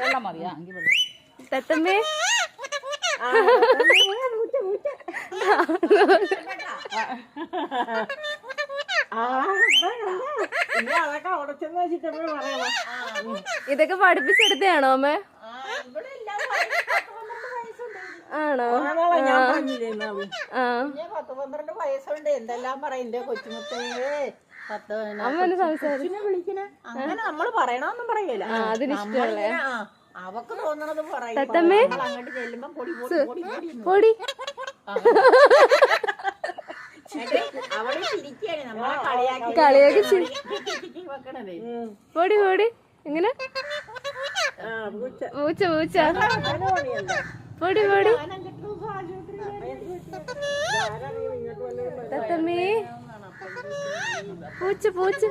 വെള്ളം മതിയാ എങ്കിൽ വെള്ളം. തത്തമ്മേ ഇതൊക്കെ പഠിപ്പിച്ചെടുത്തയാണോ അമ്മേ? ആണോ? 10-12 വയസ്സുണ്ട്. എന്തെല്ലാം പറയണ്ടേ കൊച്ചുമുത്തേ. അമ്മ സംസാരിച്ചു വിളിക്കണേ അങ്ങനെ നമ്മള് പറയണമെന്നും പറയൂല. അതിനിഷ്ടമല്ലേ? അവക്ക് തോന്നണത് പറയും. തത്തമ്മേ അങ്ങോട്ട് ചെല്ലുമ്പോ പൊടി പൊടി അവിടെ ചിരിക്കാണ് നമ്മളെ കളിയാക്കി വെക്കണതേ. പൊടി പൊടി എങ്ങനെ പൂച്ച പൂച്ച പൊടി പൊടി തത്തമ്മേ പൂച്ച പൂച്ച